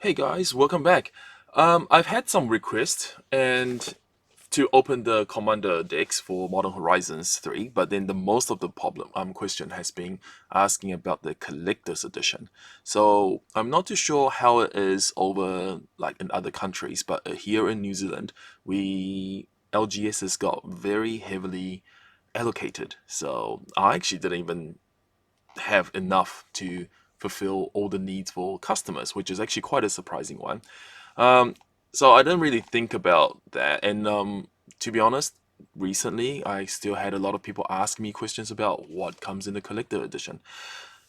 Hey guys, welcome back. I've had some requests and to open the Commander decks for Modern Horizons 3, but then the most of the question has been asking about the Collector's Edition. So I'm not too sure how it is over like in other countries, but here in New Zealand, we LGS has got very heavily allocated. So I actually didn't even have enough to fulfill all the needs for customers, which is actually quite a surprising one. Um, so I didn't really think about that. And to be honest, recently I still had a lot of people ask me questions about what comes in the collector edition.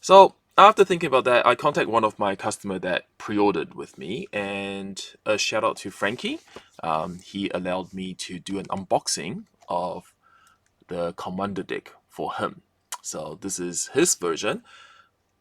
So after thinking about that, I contacted one of my customer that pre-ordered with me, and a shout out to Frankie. He allowed me to do an unboxing of the Commander deck for him. So this is his version.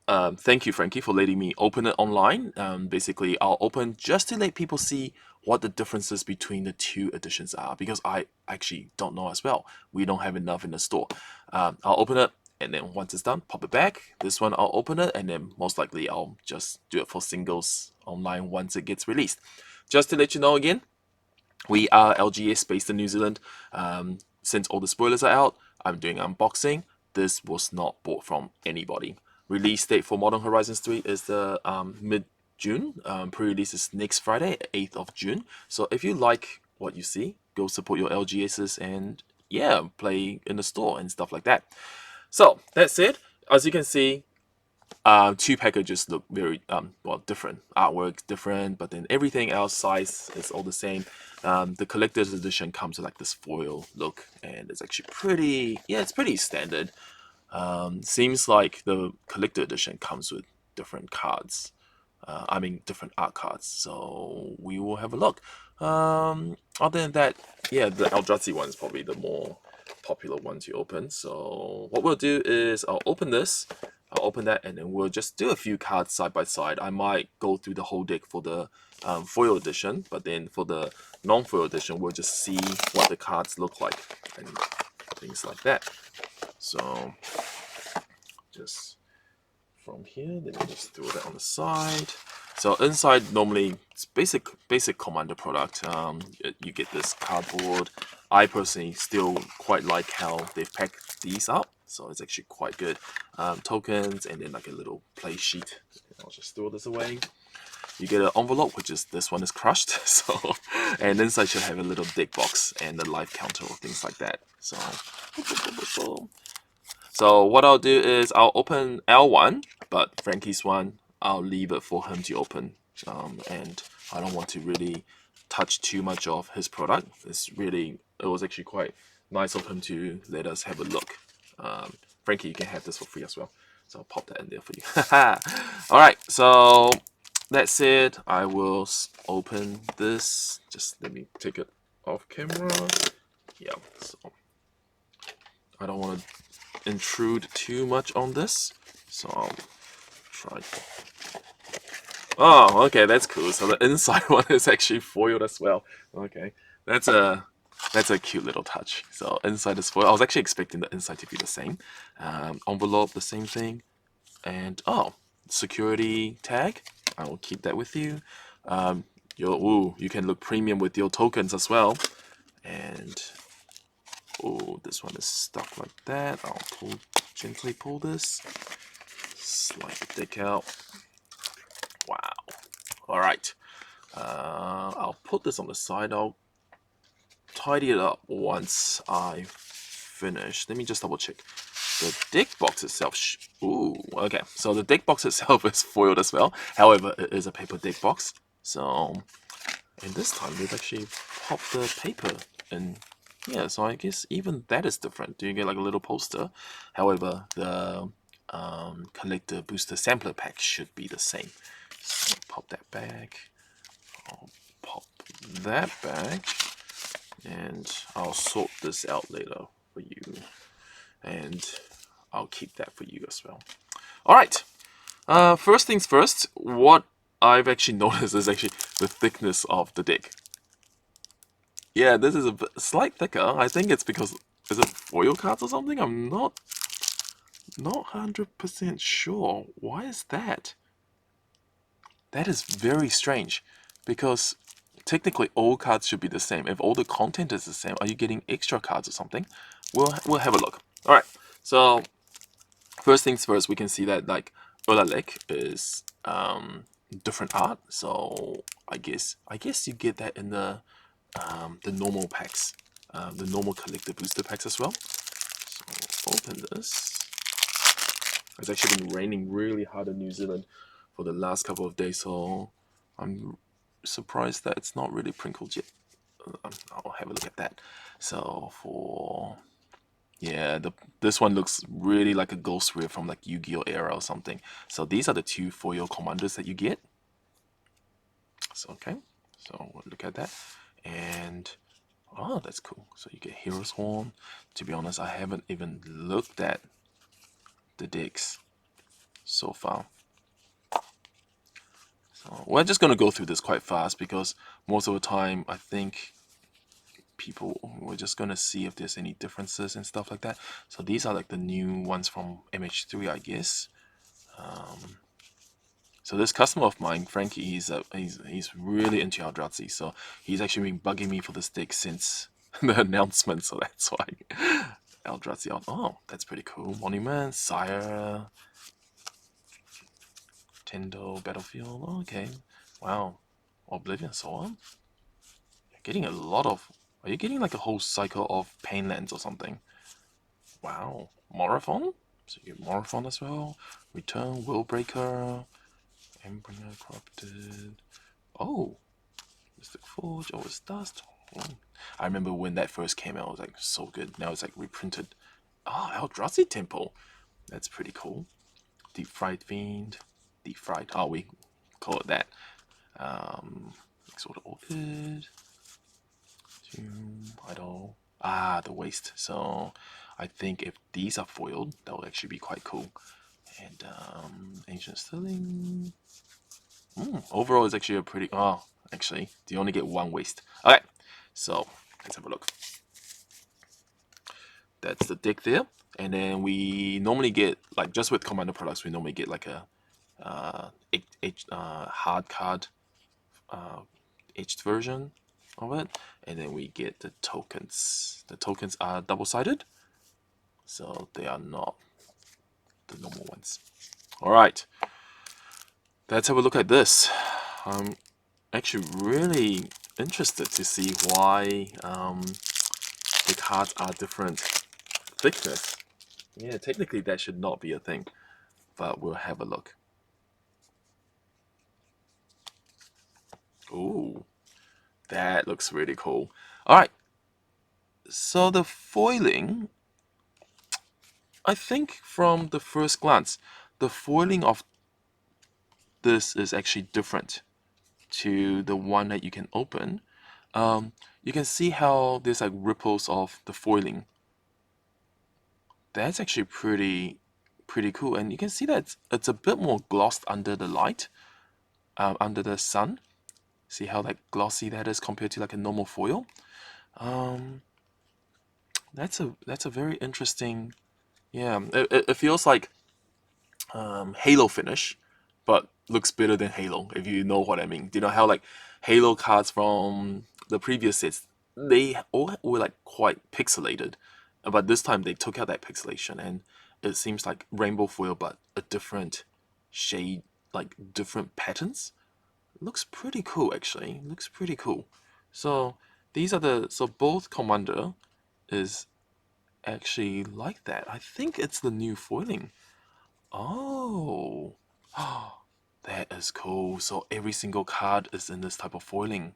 Thank you, Frankie, for letting me open it online. Basically, I'll open just to let people see what the differences between the two editions are, because I actually don't know as well. We don't have enough in the store. I'll open it, and then once it's done, pop it back. This one, I'll open it, and then most likely I'll just do it for singles online once it gets released. Just to let you know again, we are LGS based in New Zealand. Since all the spoilers are out, I'm doing unboxing. This was not bought from anybody. Release date for Modern Horizons 3 is the mid-June. Pre-release is next Friday, 8th of June. So if you like what you see, go support your LGSs and yeah, play in the store and stuff like that. So that said, as you can see, two packages look very well different. Artwork different, but then everything else size is all the same. The collector's edition comes with like this foil look, and it's actually pretty. Yeah, it's pretty standard. Seems like the collector edition comes with different cards. I mean, different art cards. So we will have a look. Other than that, yeah, the Eldrazi one is probably the more popular one to open. So what we'll do is I'll open this. I'll open that, and then we'll just do a few cards side by side. I might go through the whole deck for the foil edition, but then for the non-foil edition, we'll just see what the cards look like and things like that. So just from here, then you just throw that on the side. So inside, normally it's basic Commander product. You get this cardboard. I personally still quite like how they've packed these up, so it's actually quite good. Tokens, and then like a little play sheet. I'll just throw this away. You get an envelope, which is this one is crushed. So, and inside should have a little deck box and a life counter or things like that. So, so what I'll do is I'll open L1, but Frankie's one, I'll leave it for him to open. And I don't want to really touch too much of his product. It was actually quite nice of him to let us have a look. Frankie, you can have this for free as well. So I'll pop that in there for you. Alright, so that's it. I will open this. Just let me take it off camera. Yeah, so I don't want to intrude too much on this, so I'll try. Oh, okay, that's cool. So the inside one is actually foiled as well. Okay, that's a cute little touch. So inside is foiled. I was actually expecting the inside to be the same. Envelope, the same thing, and oh, security tag. I will keep that with you. You can look premium with your tokens as well, and oh, this one is stuck like that. I'll gently pull this. Slide the deck out. Wow. Alright. I'll put this on the side. I'll tidy it up once I finish. Let me just double check. The deck box itself. Ooh, okay. So the deck box itself is foiled as well. However, it is a paper deck box. So, and this time we've actually popped the paper in. Yeah, so I guess even that is different. You get like a little poster. However, the collector booster sampler pack should be the same. So pop that back. I'll pop that back, and I'll sort this out later for you, and I'll keep that for you as well. All right. First things first. What I've actually noticed is actually the thickness of the deck. Yeah, this is a bit slight thicker. I think it's because is it foil cards or something? I'm not 100% sure. Why is that? That is very strange, because technically all cards should be the same. If all the content is the same, are you getting extra cards or something? We'll have a look. All right. So first things first, we can see that like Ulalek is different art. So I guess you get that in the normal packs, the normal collector booster packs as well. So open this. It's actually been raining really hard in New Zealand for the last couple of days, so I'm surprised that it's not really prinkled yet. I'll have a look at that. So for yeah, this one looks really like a ghost rare from like Yu-Gi-Oh era or something. So these are the two foil commanders that you get. So okay, so we'll look at that, and oh, that's cool. So you get Hero's Horn. To be honest, I haven't even looked at the decks so far. So we're just going to go through this quite fast, because most of the time I think we're just going to see if there's any differences and stuff like that. So these are like the new ones from MH3, I guess. So this customer of mine, Frankie, he's really into Eldrazi, so he's actually been bugging me for this deck since the announcement, so that's why. Eldrazi out. Oh, that's pretty cool. Monument, Sire, Tendo, Battlefield. Okay. Wow. Oblivion, so on. You're getting a lot of... Are you getting like a whole cycle of Painlands or something? Wow. Morathon? So you get Morathon as well. Return, Willbreaker, Embringer, Corrupted. Oh. Mystic Forge, Always Dust. Oh. I remember when that first came out, it was like so good. Now it's like reprinted. Ah, oh, Eldrazi Temple. That's pretty cool. Deep Fried Fiend. Deep Fried. Oh, we call it that. Sort of Orchid. Idol. Ah, the Waste. So I think if these are foiled, that will actually be quite cool. And Ancient Sterling. Overall, it's actually a pretty... Oh, actually, you only get one Waste. Alright, so let's have a look. That's the deck there. And then we normally get, like, just with Commander products, we normally get like a hard card etched version of it, and then we get the tokens. The tokens are double-sided, so they are not the normal ones. All right, let's have a look at this. I'm actually really interested to see why the cards are different thickness. Yeah, technically that should not be a thing, but we'll have a look. Ooh, that looks really cool. All right, so the foiling, I think from the first glance, the foiling of this is actually different to the one that you can open. You can see how there's like ripples of the foiling. That's actually pretty cool, and you can see that it's a bit more glossed under the light, under the sun. See how like glossy that is compared to like a normal foil. That's a very interesting. Yeah, it feels like Halo finish, but looks better than Halo, if you know what I mean. Do you know how like Halo cards from the previous sets, they all were like quite pixelated, but this time they took out that pixelation, and it seems like rainbow foil but a different shade, like different patterns. Looks pretty cool actually. Looks pretty cool. So these are so both Commander is actually like that. I think it's the new foiling. Oh, that is cool. So every single card is in this type of foiling.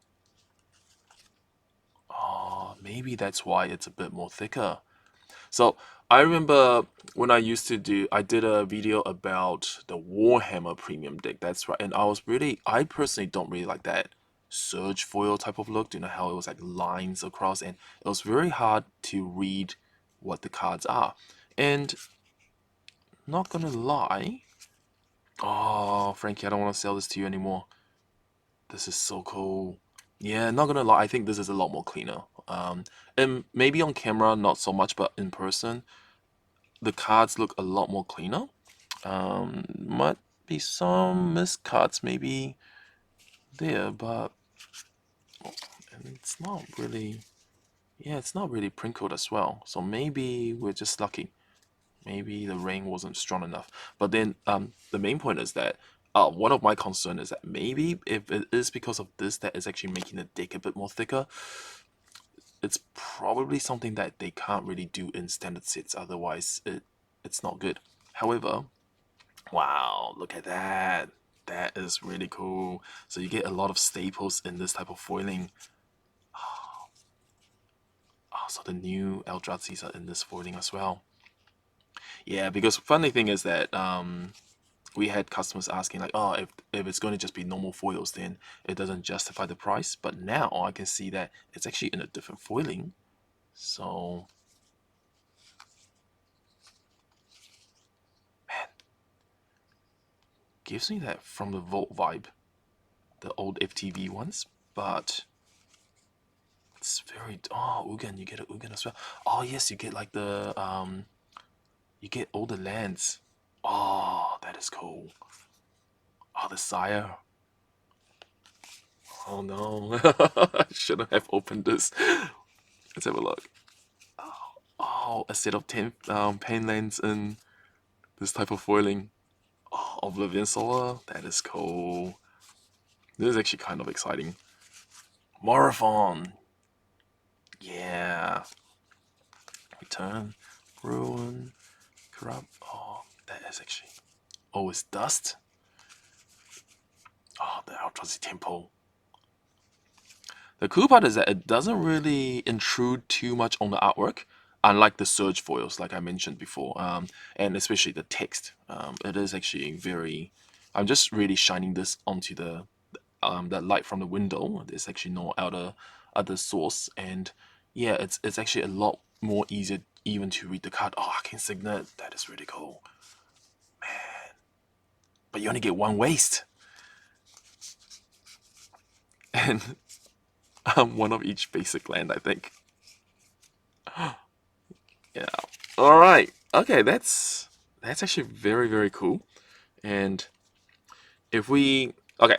Oh, maybe that's why it's a bit more thicker. So I remember when I did a video about the Warhammer Premium deck. That's right. And I personally don't really like that surge foil type of look. Do you know how it was like lines across, and it was very hard to read what the cards are. And not gonna lie, oh, Frankie, I don't want to sell this to you anymore. This is so cool. Yeah, not gonna lie, I think this is a lot more cleaner. And maybe on camera, not so much, but in person, the cards look a lot more cleaner. But be some missed cards maybe there, but and it's not really, yeah, it's not really prinkled as well. So maybe we're just lucky. Maybe the rain wasn't strong enough. But then the main point is that one of my concern is that maybe if it is because of this that is actually making the deck a bit more thicker, it's probably something that they can't really do in standard sets. Otherwise, it's not good. However, wow, look at that. That is really cool. So you get a lot of staples in this type of foiling. Oh, so the new Eldrazi's are in this foiling as well. Yeah, because funny thing is that we had customers asking like, oh, if it's going to just be normal foils, then it doesn't justify the price. But now I can see that it's actually in a different foiling. So, man, gives me that from the Vault vibe, the old FTV ones, but it's very, oh, Ugin, you get an Ugin as well. Oh yes, you get like the you get all the lands. Oh, that is cool. Oh, the Sire. Oh no, I shouldn't have opened this. Let's have a look. Oh, a set of 10 pain lands in this type of foiling. Oh, Oblivion Solar, that is cool. This is actually kind of exciting. Marathon. Yeah. Return. Ruin. Corrupt. Oh, that is actually... Oh, it's Dust. Oh, the Eldrazi Temple. The cool part is that it doesn't really intrude too much on the artwork, unlike the Surge foils, like I mentioned before, and especially the text. It is actually very... I'm just really shining this onto the that light from the window. There's actually no other source, and yeah, it's actually a lot more easier even to read the card. Oh, I can Signet. That is really cool, man. But you only get one waste, and one of each basic land, I think. Yeah. All right. Okay, that's actually very cool. And if we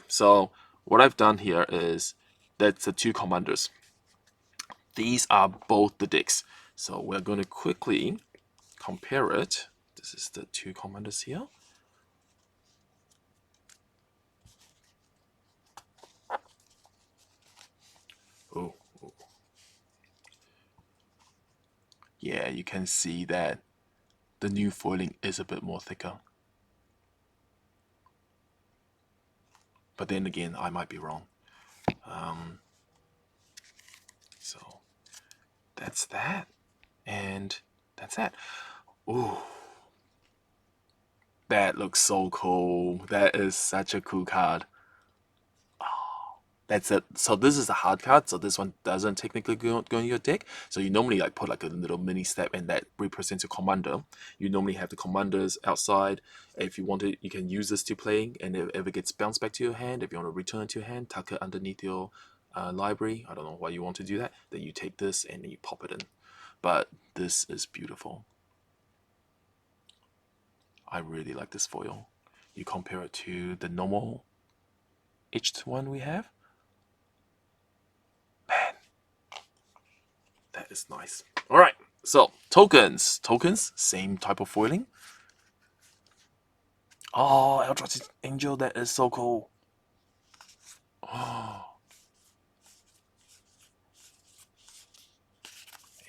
so what I've done here is that's the two commanders. These are both the decks. So we're going to quickly compare it. This is the two commanders here. Oh. Yeah, you can see that the new foiling is a bit more thicker. But then again, I might be wrong. So that's that. And that's that. Ooh. That looks so cool. That is such a cool card. That's it. So this is a hard card, so this one doesn't technically go in your deck. So you normally like put like a little mini step and that represents your commander. You normally have the commanders outside. If you want it, you can use this to play, and if it gets bounced back to your hand, if you want to return it to your hand, tuck it underneath your library. I don't know why you want to do that. Then you take this and you pop it in. But this is beautiful. I really like this foil. You compare it to the normal etched one we have. Man, that is nice. All right, so tokens, same type of foiling. Oh, Eldrazi Angel, that is so cool. Oh.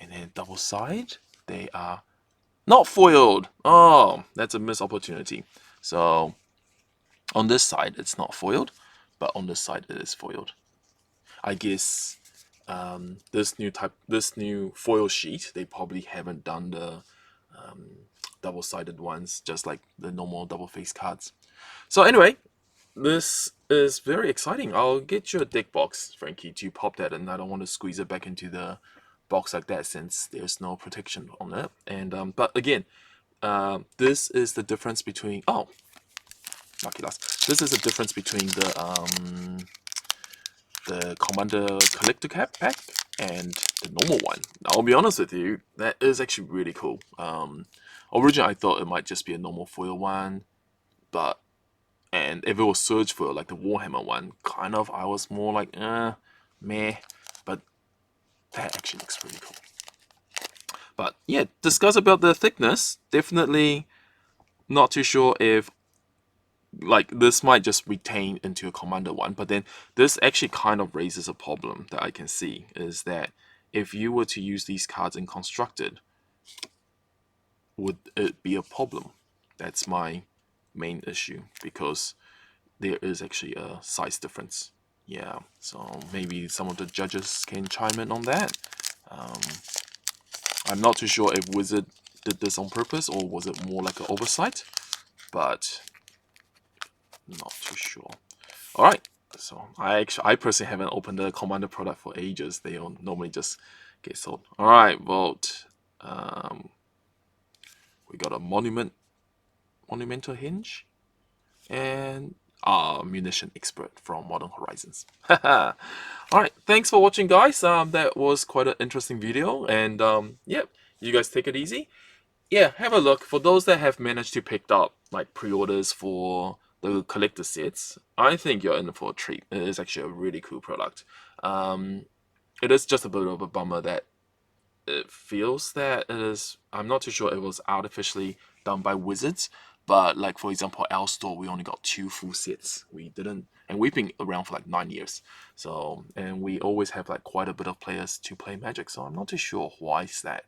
And then double side, they are not foiled. Oh, that's a missed opportunity. So on this side, it's not foiled, but on this side, it is foiled. I guess this new foil sheet, they probably haven't done the double-sided ones, just like the normal double-face cards. So anyway, this is very exciting. I'll get you a deck box, Frankie, to pop that in. I don't want to squeeze it back into the box like that since there's no protection on it. And but again, this is the difference between lucky last. This is the difference between the Commander Collector Pack and the normal one. Now, I'll be honest with you, that is actually really cool. Originally, I thought it might just be a normal foil one, but And if it was searched for like the Warhammer one, kind of I was more like, meh. But that actually looks really cool. But yeah, discuss about the thickness. Definitely not too sure if like this might just retain into a commander one, but then this actually kind of raises a problem that I can see is that if you were to use these cards in constructed, would it be a problem? That's my main issue, because there is actually a size difference. Yeah, so maybe some of the judges can chime in on that. I'm not too sure if Wizard did this on purpose or was it more like an oversight, but not too sure. All right, so I personally haven't opened the Commander product for ages. They don't normally just get sold. All right, vote. We got a monumental hinge, and munition expert from Modern Horizons. All right, thanks for watching, guys. That was quite an interesting video, and yep, you guys take it easy. Yeah, have a look. For those that have managed to pick up like pre-orders for the collector sets, I think you're in for a treat. It is actually a really cool product. It is just a bit of a bummer that it feels that it is. I'm not too sure it was artificially done by Wizards, but like for example, our store we only got 2 full sets. We didn't, and we've been around for like 9 years. So, and we always have like quite a bit of players to play Magic. So I'm not too sure why is that.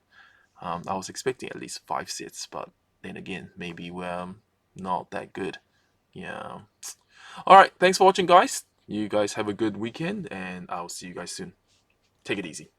I was expecting at least 5 sets, but then again, maybe we're not that good. Yeah. Alright, thanks for watching, guys. You guys have a good weekend, and I'll see you guys soon. Take it easy.